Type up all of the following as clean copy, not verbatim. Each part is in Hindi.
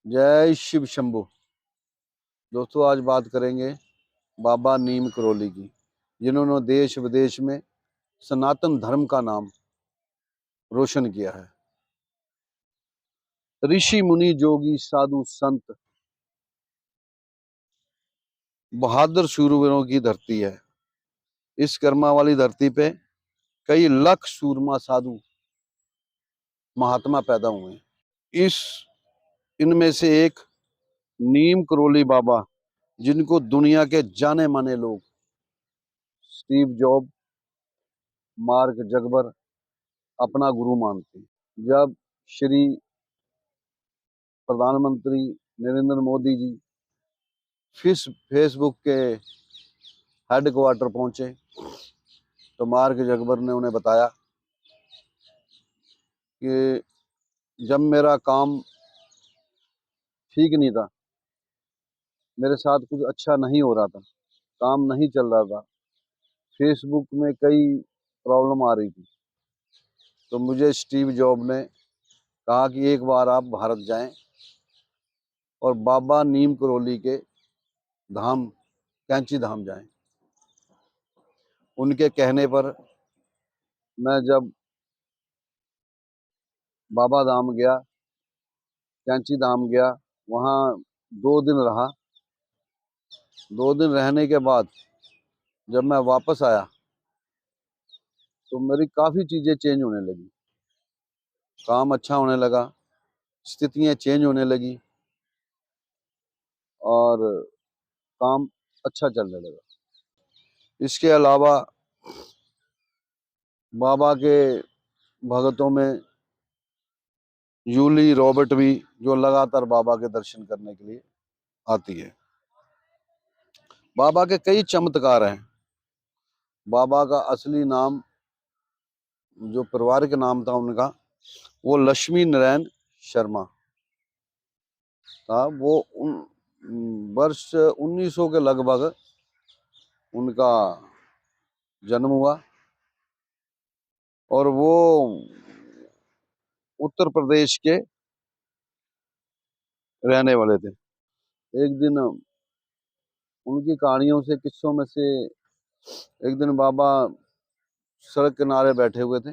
जय शिव शंभू। दोस्तों, आज बात करेंगे बाबा नीम करोली की, जिन्होंने देश विदेश में सनातन धर्म का नाम रोशन किया है। ऋषि मुनि जोगी साधु संत बहादुर शूरवीरों की धरती है। इस कर्मा वाली धरती पे कई लाख सूरमा साधु महात्मा पैदा हुए हैं। इनमें से एक नीम करोली बाबा, जिनको दुनिया के जाने माने लोग स्टीव जॉब, मार्क जगबर अपना गुरु मानते हैं। जब श्री प्रधानमंत्री नरेंद्र मोदी जी फेसबुक के हेडक्वार्टर पहुंचे तो मार्क जगबर ने उन्हें बताया कि जब मेरा काम ठीक नहीं था, मेरे साथ कुछ अच्छा नहीं हो रहा था, काम नहीं चल रहा था, फेसबुक में कई प्रॉब्लम आ रही थी, तो मुझे स्टीव जॉब ने कहा कि एक बार आप भारत जाएं और बाबा नीम करोली के धाम कैंची धाम जाएं। उनके कहने पर मैं जब बाबा धाम गया, कैंची धाम गया, वहाँ 2 दिन रहा। 2 दिन रहने के बाद जब मैं वापस आया तो मेरी काफ़ी चीज़ें चेंज होने लगी, काम अच्छा होने लगा, स्थितियाँ चेंज होने लगी और काम अच्छा चलने लगा। इसके अलावा बाबा के भगतों में जूली रॉबर्ट भी, जो लगातार बाबा के दर्शन करने के लिए आती है। बाबा के कई चमत्कार हैं। बाबा का असली नाम, जो परिवार का नाम था उनका, वो लक्ष्मी नारायण शर्मा था। वो वर्ष 1900 के लगभग उनका जन्म हुआ और वो उत्तर प्रदेश के रहने वाले थे। एक दिन उनकी कहानियों से, किस्सों में से, एक दिन बाबा सड़क किनारे बैठे हुए थे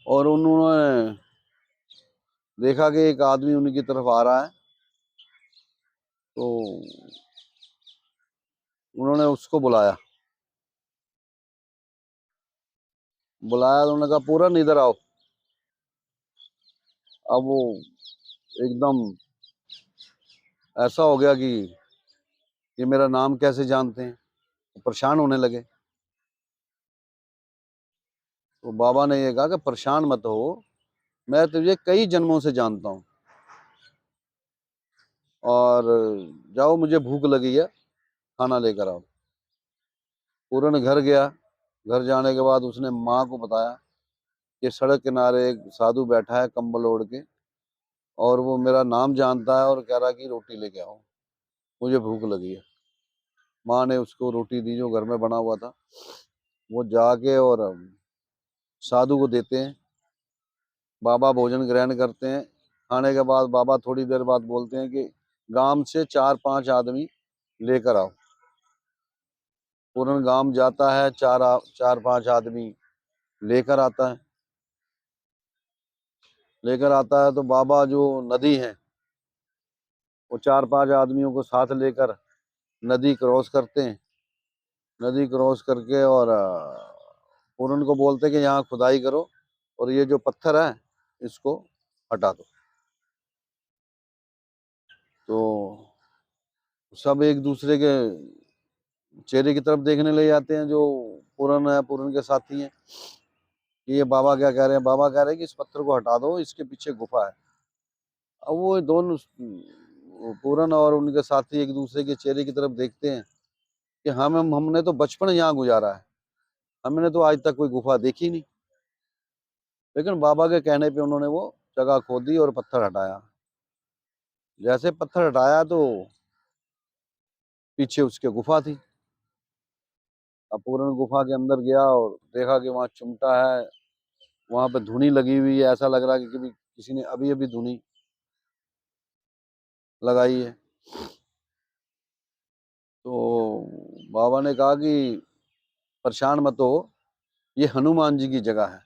और उन्होंने देखा कि एक आदमी उनकी तरफ आ रहा है, तो उन्होंने उसको बुलाया तो उन्होंने कहा, पूरन इधर आओ। अब वो एकदम ऐसा हो गया कि ये मेरा नाम कैसे जानते हैं, परेशान होने लगे। तो बाबा ने ये कहा कि परेशान मत हो, मैं तुझे कई जन्मों से जानता हूँ और जाओ, मुझे भूख लगी है, खाना लेकर आओ। पूरन घर गया। घर जाने के बाद उसने माँ को बताया कि सड़क किनारे एक साधु बैठा है कंबल ओढ़ के, और वो मेरा नाम जानता है और कह रहा कि रोटी लेके आओ, मुझे भूख लगी है। माँ ने उसको रोटी दी जो घर में बना हुआ था। वो जाके और साधु को देते हैं। बाबा भोजन ग्रहण करते हैं। खाने के बाद बाबा थोड़ी देर बाद बोलते हैं कि गांव से 4-5 आदमी लेकर आओ। पूरन गांव जाता है, 4-5 आदमी लेकर आता है। तो बाबा जो नदी है, वो 4-5 आदमियों को साथ लेकर नदी क्रॉस करते हैं। नदी क्रॉस करके और पूरन को बोलते हैं कि यहाँ खुदाई करो और ये जो पत्थर है इसको हटा दो। तो सब एक दूसरे के चेहरे की तरफ देखने लग जाते हैं, जो पूरन है, पूरन के साथी हैं, कि ये बाबा क्या कह रहे हैं। बाबा कह रहे हैं कि इस पत्थर को हटा दो, इसके पीछे गुफा है। अब वो दोनों, पूरन और उनके साथी, एक दूसरे के चेहरे की तरफ देखते हैं कि हमने तो बचपन यहाँ गुजारा है, हमने तो आज तक कोई गुफा देखी नहीं। लेकिन बाबा के कहने पे उन्होंने वो जगह खोदी और पत्थर हटाया। जैसे पत्थर हटाया तो पीछे उसके गुफा थी। अब पूरन गुफा के अंदर गया और देखा कि वहाँ चिमटा है, वहाँ पे धुनी लगी हुई है, ऐसा लग रहा है कि किसी ने अभी अभी धुनी लगाई है। तो बाबा ने कहा कि परेशान मत हो, ये हनुमान जी की जगह है।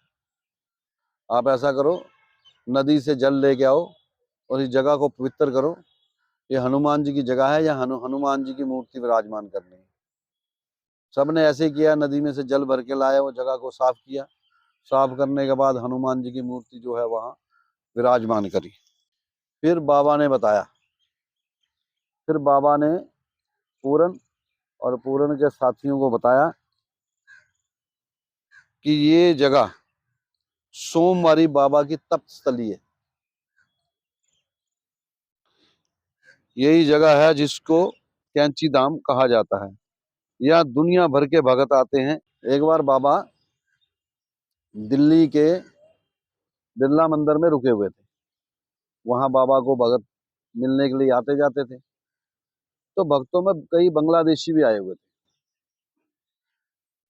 आप ऐसा करो, नदी से जल लेके आओ और इस जगह को पवित्र करो। ये हनुमान जी की जगह है, या हनुमान जी की मूर्ति विराजमान करनी है। सबने ऐसे किया, नदी में से जल भर के लाए, वो जगह को साफ किया। साफ करने के बाद हनुमान जी की मूर्ति जो है वहां विराजमान करी। फिर बाबा ने बताया, फिर बाबा ने पूरन और पूरन के साथियों को बताया कि ये जगह सोमवारी बाबा की तप स्थली है। यही जगह है जिसको कैंची धाम कहा जाता है। यहाँ दुनिया भर के भगत आते हैं। एक बार बाबा दिल्ली के बिरला मंदिर में रुके हुए थे। वहां बाबा को भगत मिलने के लिए आते जाते थे। तो भक्तों में कई बांग्लादेशी भी आए हुए थे।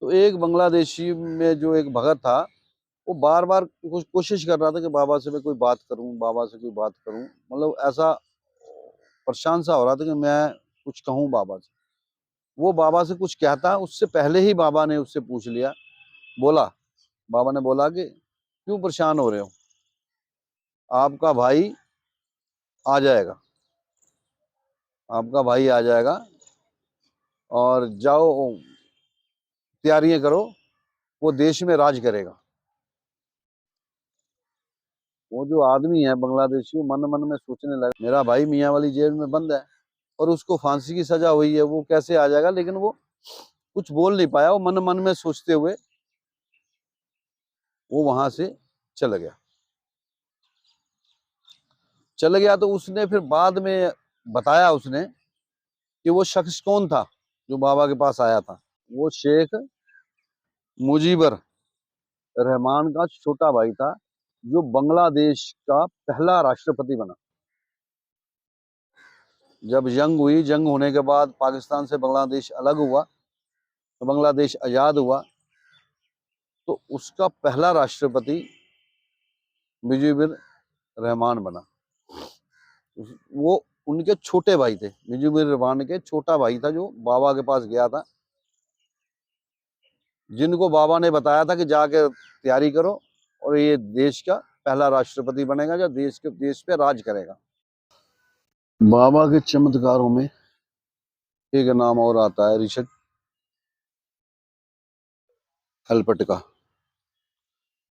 तो एक बांग्लादेशी में जो एक भगत था, वो बार बार कुछ कोशिश कर रहा था कि बाबा से मैं कोई बात करूं, बाबा से कोई बात करूं। मतलब ऐसा परेशान सा हो रहा था कि मैं कुछ कहूं बाबा से। वो बाबा से कुछ कहता, उससे पहले ही बाबा ने उससे पूछ लिया। बोला, बाबा ने बोला कि क्यों परेशान हो रहे हो, आपका भाई आ जाएगा, आपका भाई आ जाएगा, और जाओ तैयारियां करो, वो देश में राज करेगा। वो जो आदमी है बांग्लादेशी, वो मन मन में सोचने लगा, मेरा भाई मियाँ वाली जेल में बंद है और उसको फांसी की सजा हुई है, वो कैसे आ जाएगा। लेकिन वो कुछ बोल नहीं पाया। वो मन मन में सोचते हुए वो वहां से चला गया। चल गया तो उसने फिर बाद में बताया उसने कि वो शख्स कौन था जो बाबा के पास आया था। वो शेख मुजीबर रहमान का छोटा भाई था, जो बांग्लादेश का पहला राष्ट्रपति बना। जब जंग हुई, जंग होने के बाद पाकिस्तान से बांग्लादेश अलग हुआ, तो बांग्लादेश आजाद हुआ, तो उसका पहला राष्ट्रपति मुजीबर रहमान बना। वो उनके छोटे भाई थे, मुजीबर रहमान के छोटा भाई था, जो बाबा के पास गया था, जिनको बाबा ने बताया था कि जाके तैयारी करो और ये देश का पहला राष्ट्रपति बनेगा जो देश पे राज करेगा। बाबा के चमत्कारों में एक नाम और आता है, ऋषभ हलपट का,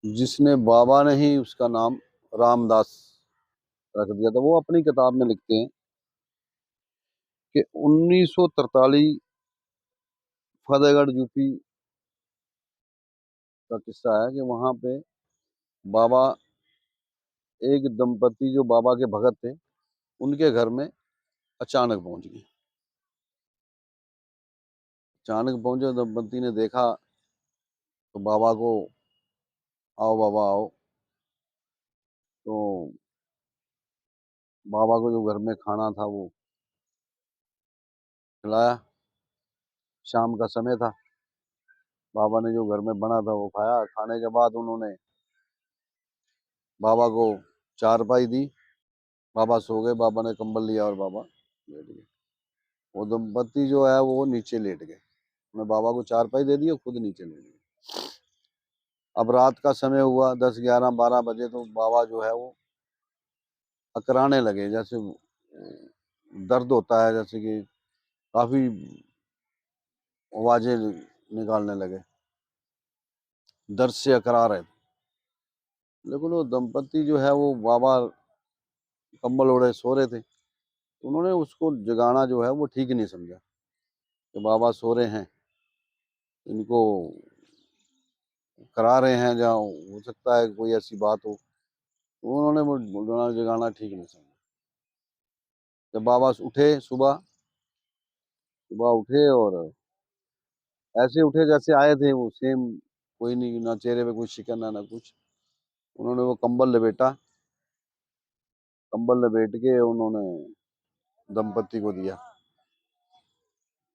जिसने बाबा ने ही उसका नाम रामदास रख दिया था। वो अपनी किताब में लिखते हैं कि 1943 फतेहगढ़ यूपी का किस्सा है कि वहां पे बाबा, एक दंपति जो बाबा के भगत थे, उनके घर में अचानक पहुंच गए। अचानक पहुंचे, दंपति ने देखा तो बाबा को, आओ बाबा आओ। तो बाबा को जो घर में खाना था वो खिलाया। शाम का समय था, बाबा ने जो घर में बना था वो खाया। खाने के बाद उन्होंने बाबा को चारपाई दी। बाबा सो गए, बाबा ने कंबल लिया और बाबा लेट गए। वो दंपति जो है वो नीचे लेट गए। उन्होंने बाबा को चारपाई दे दी और खुद नीचे लेट गए। अब रात का समय हुआ, 10, 11, 12 बजे, तो बाबा जो है वो अकराने लगे, जैसे दर्द होता है, जैसे कि काफी आवाजें निकालने लगे, दर्द से अकरा रहे थे। लेकिन वो दंपति जो है वो बाबा कंबल ओढ़े सो रहे थे, तो उन्होंने उसको जगाना जो है वो ठीक नहीं समझा कि बाबा सो रहे हैं, इनको करा रहे हैं, जहाँ हो सकता है कोई ऐसी बात हो। तो उन्होंने वो जगाना ठीक नहीं समझा। जब बाबा उठे, सुबह सुबह उठे और ऐसे उठे जैसे आए थे, वो सेम, कोई नहीं, ना चेहरे पे कोई शिकन है ना कुछ। उन्होंने वो कंबल लपेटा, कंबल लपेट के उन्होंने दंपति को दिया।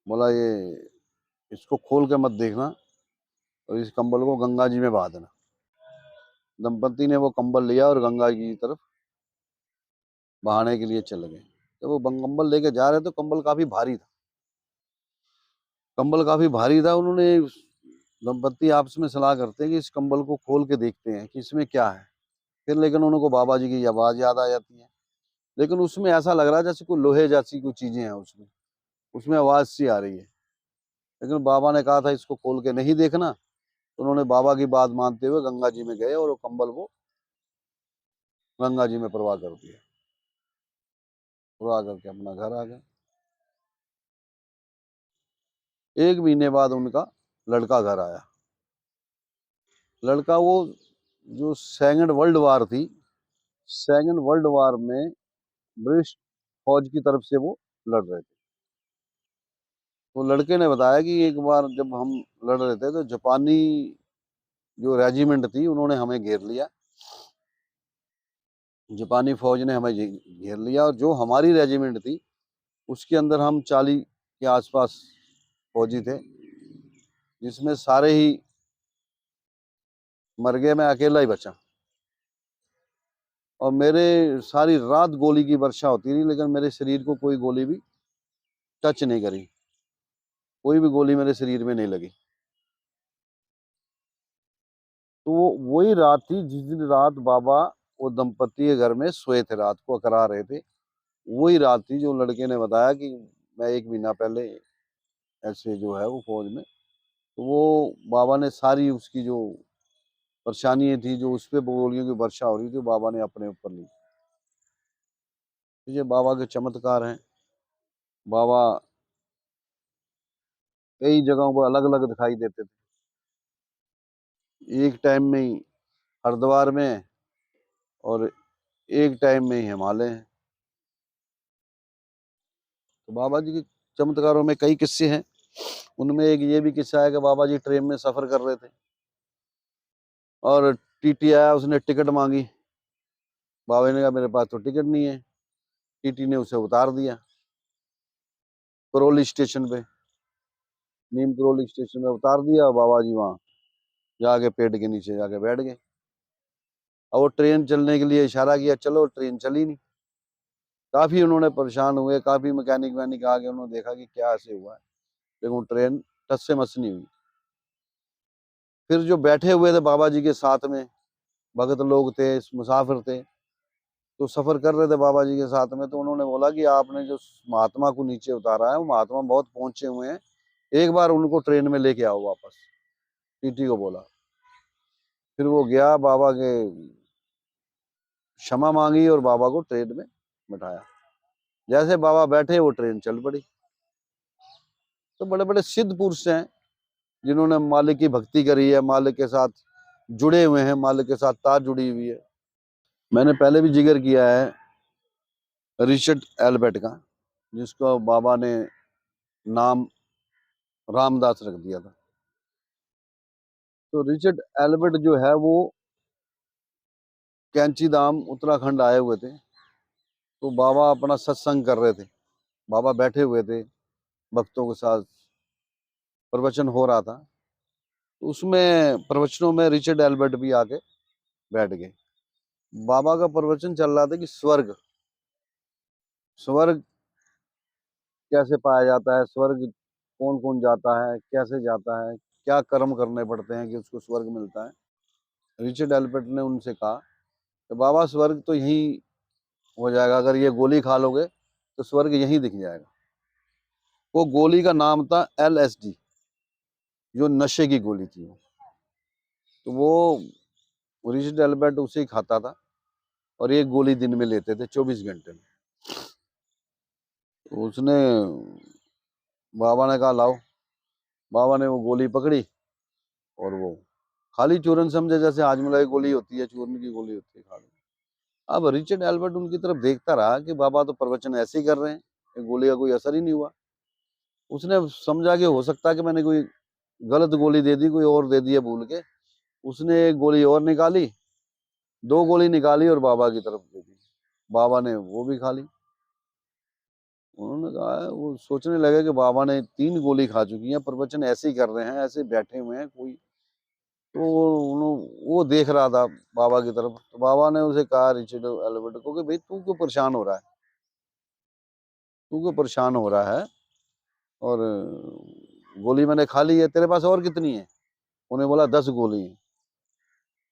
बोला, ये इसको खोल के मत देखना और इस कंबल को गंगा जी में बहा देना। दंपति ने वो कंबल लिया और गंगा जी की तरफ बहाने के लिए चले गए। जब वो कंबल लेके जा रहे तो कंबल काफी भारी था। कंबल काफी भारी था। उन्होंने दंपत्ति आपस में सलाह करते हैं कि इस कंबल को खोल के देखते हैं कि इसमें क्या है। फिर लेकिन उनको बाबा जी की आवाज याद आ जाती है, लेकिन उसमें ऐसा लग रहा है जैसे कोई लोहे जैसी कोई चीजें हैं उसमें। उसमें आवाज सी आ रही है। लेकिन बाबा ने कहा था इसको खोल के नहीं देखना, तो उन्होंने बाबा की बात मानते हुए गंगा जी में गए और वो कंबल वो गंगा जी में प्रवाह कर दिया। प्रवाह करके अपना घर आ गए। 1 महीने बाद उनका लड़का घर आया। लड़का वो जो सेकंड वर्ल्ड वार थी, सेकंड वर्ल्ड वार में ब्रिटिश फौज की तरफ से वो लड़ रहे थे। तो लड़के ने बताया कि एक बार जब हम लड़ रहे थे तो जापानी जो रेजिमेंट थी उन्होंने हमें घेर लिया। जापानी फौज ने हमें घेर लिया और जो हमारी रेजिमेंट थी उसके अंदर हम 40 के आसपास फौजी थे, जिसमें सारे ही मर गए, मैं अकेला ही बचा। और मेरे सारी रात गोली की वर्षा होती रही, लेकिन मेरे शरीर को कोई गोली भी टच नहीं करी। कोई भी गोली मेरे शरीर में नहीं लगी। तो वो वही रात थी जिस दिन रात बाबा वो दंपति के घर में सोए थे, रात को करा रहे थे। वही रात थी जो लड़के ने बताया कि मैं 1 महीना पहले ऐसे जो है वो फौज में। तो वो बाबा ने सारी उसकी जो परेशानी थी, जो उस पे गोलियों की वर्षा हो रही थी, बाबा ने अपने ऊपर ली। तो ये बाबा के चमत्कार हैं। बाबा कई जगहों पर अलग अलग दिखाई देते थे। एक टाइम में ही हरिद्वार में है और एक टाइम में ही हिमालय है। तो बाबा जी के चमत्कारों में कई किस्से हैं। उनमें एक ये भी किस्सा है कि बाबा जी ट्रेन में सफर कर रहे थे और टीटी आया, उसने टिकट मांगी। बाबा ने कहा मेरे पास तो टिकट नहीं है। टीटी ने उसे उतार दिया करौली स्टेशन पे। नीम करौली स्टेशन में उतार दिया और बाबा जी वहां जाके पेड़ के नीचे जाके बैठ गए। और वो ट्रेन चलने के लिए इशारा किया, चलो, ट्रेन चली नहीं। काफी उन्होंने परेशान हुए, काफी मैकेनिक वैनिक आ गए, उन्होंने देखा कि क्या ऐसे हुआ है, लेकिन वो ट्रेन टस से मस नहीं हुई। फिर जो बैठे हुए थे बाबा जी के साथ में भगत लोग थे, मुसाफिर थे, तो सफर कर रहे थे बाबा जी के साथ में, तो उन्होंने बोला कि आपने जो महात्मा को नीचे उतारा है वो महात्मा बहुत पहुंचे हुए हैं, एक बार उनको ट्रेन में लेके आओ वापस। टीटी को बोला। फिर वो गया, बाबा के क्षमा मांगी और बाबा को ट्रेन में बिठाया। जैसे बाबा बैठे वो ट्रेन चल पड़ी। तो बड़े बड़े सिद्ध पुरुष हैं जिन्होंने मालिक की भक्ति करी है, मालिक के साथ जुड़े हुए हैं, मालिक के साथ तार जुड़ी हुई है। मैंने पहले भी जिक्र किया है रिचर्ड एल्बर्ट का, जिसको बाबा ने नाम रामदास रख दिया था। तो रिचर्ड एल्बर्ट जो है वो कैंची धाम उत्तराखंड आए हुए थे। तो बाबा अपना सत्संग कर रहे थे, बाबा बैठे हुए थे भक्तों के साथ, प्रवचन हो रहा था। तो उसमें प्रवचनों में रिचर्ड एल्बर्ट भी आके बैठ गए। बाबा का प्रवचन चल रहा था कि स्वर्ग, स्वर्ग कैसे पाया जाता है, स्वर्ग कौन कौन जाता है, कैसे जाता है, क्या कर्म करने पड़ते हैं कि उसको स्वर्ग मिलता है। रिचर्ड एल्बर्ट ने उनसे कहा कि बाबा स्वर्ग तो यहीं हो जाएगा, अगर ये गोली खा लोगे तो स्वर्ग यहीं दिख जाएगा। वो गोली का नाम था LSD, जो नशे की गोली थी। तो वो रिचर्ड एल्बर्ट उसे ही खाता था और एक गोली दिन में लेते थे 24 घंटे में। तो उसने, बाबा ने कहा लाओ। बाबा ने वो गोली पकड़ी और वो खाली चूरन समझे, जैसे हाजमा की गोली होती है, चूरन की गोली होती है खाली। अब रिचर्ड एल्बर्ट उनकी तरफ देखता रहा कि बाबा तो प्रवचन ऐसे ही कर रहे हैं, ये गोली का कोई असर ही नहीं हुआ। उसने समझा कि हो सकता है कि मैंने कोई गलत गोली दे दी, कोई और दे दी है भूल के। उसने एक गोली और निकाली, 2 गोली निकाली और बाबा की तरफ दे दी। बाबा ने वो भी खा ली। उन्होंने कहा, वो सोचने लगे कि बाबा ने 3 गोली खा चुकी हैं, प्रवचन ऐसे ही कर रहे हैं, ऐसे बैठे हुए हैं कोई। तो वो देख रहा था बाबा की तरफ। तो बाबा ने उसे कहा रिचर्ड एल्बर्ट को कि भाई तू क्यों परेशान हो रहा है, तू क्यों परेशान हो रहा है, और गोली मैंने खा ली है, तेरे पास और कितनी है? उन्हें बोला 10 गोली है।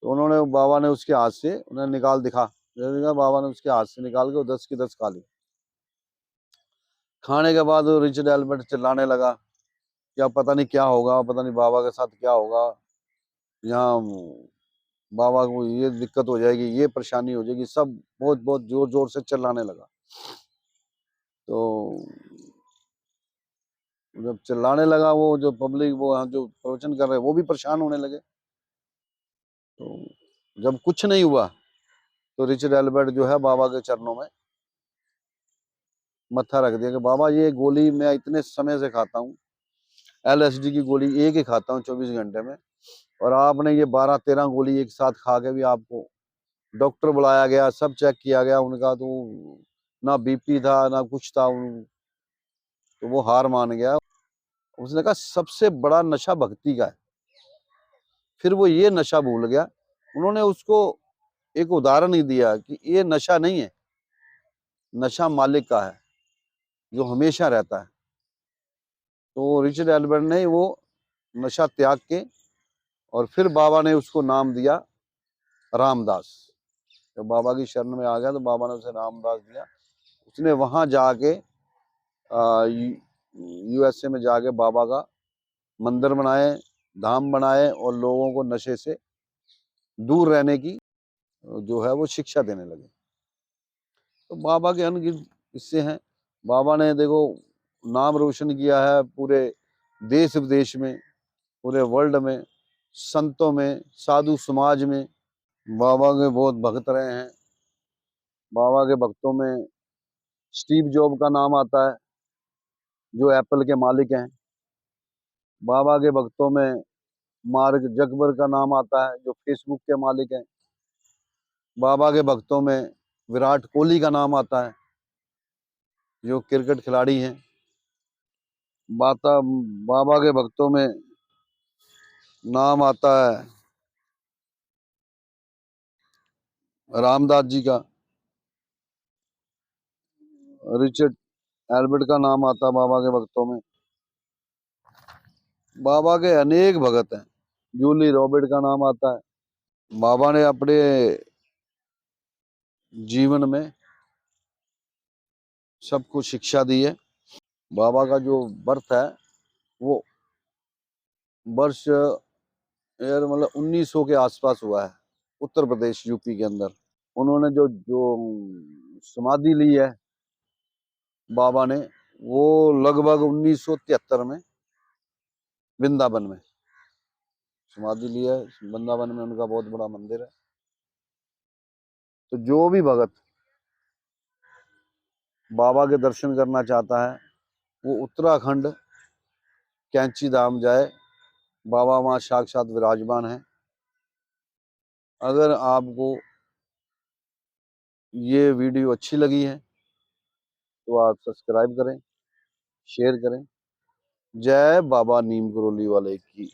तो उन्होंने, बाबा ने उसके हाथ से उन्हें निकाल दिखा, बाबा ने उसके हाथ से निकाल के 10 की 10 खा ली। खाने के बाद रिचर्ड एल्बर्ट चिल्लाने लगा कि अब पता नहीं क्या होगा, पता नहीं बाबा के साथ क्या होगा, यहाँ बाबा को ये दिक्कत हो जाएगी, ये परेशानी हो जाएगी, सब बहुत बहुत जोर जोर से चिल्लाने लगा। तो जब चिल्लाने लगा, वो जो पब्लिक, वो जो प्रवचन कर रहे वो भी परेशान होने लगे। तो जब कुछ नहीं हुआ तो रिचर्ड एल्बर्ट जो है बाबा के चरणों में मत्था रख दिया कि बाबा ये गोली मैं इतने समय से खाता हूँ, LSD की गोली एक ही खाता हूँ 24 घंटे में, और आपने ये 12-13 गोली एक साथ खा के भी, आपको डॉक्टर बुलाया गया, सब चेक किया गया उनका, तो ना BP था ना कुछ था, तो वो हार मान गया। उसने कहा सबसे बड़ा नशा भक्ति का है। फिर वो ये नशा भूल गया। उन्होंने उसको एक उदाहरण ही दिया कि ये नशा नहीं है, नशा मालिक का है जो हमेशा रहता है। तो रिचर्ड एल्बर्ट ने वो नशा त्याग के, और फिर बाबा ने उसको नाम दिया रामदास। जब बाबा की शरण में आ गया तो बाबा ने उसे रामदास दिया। उसने वहां जाके USA में जाके बाबा का मंदिर बनाए, धाम बनाए, और लोगों को नशे से दूर रहने की जो है वो शिक्षा देने लगे। तो बाबा के अनगिनत किस्से हैं। बाबा ने देखो नाम रोशन किया है पूरे देश विदेश में, पूरे वर्ल्ड में, संतों में, साधु समाज में। बाबा के बहुत भक्त रहे हैं। बाबा के भक्तों में स्टीव जॉब का नाम आता है, जो एप्पल के मालिक हैं। बाबा के भक्तों में मार्क जकबर का नाम आता है, जो फेसबुक के मालिक हैं। बाबा के भक्तों में विराट कोहली का नाम आता है, जो क्रिकेट खिलाड़ी हैं। बाबा के भक्तों में नाम आता है रामदास जी का, रिचर्ड एल्बर्ट का नाम आता है बाबा के भक्तों में। बाबा के अनेक भगत हैं। जूली रॉबर्ट का नाम आता है। बाबा ने अपने जीवन में सबको शिक्षा दी है। बाबा का जो बर्थ है वो वर्ष यार मतलब 1900 के आसपास हुआ है, उत्तर प्रदेश UP के अंदर। उन्होंने जो जो समाधि ली है बाबा ने, वो लगभग 1973 में वृंदावन में समाधि ली है। वृंदावन में उनका बहुत बड़ा मंदिर है। तो जो भी भगत बाबा के दर्शन करना चाहता है वो उत्तराखंड कैंची धाम जाए। बाबा वहाँ साक्षात विराजमान है। अगर आपको ये वीडियो अच्छी लगी है तो आप सब्सक्राइब करें, शेयर करें। जय बाबा नीम करोली वाले की।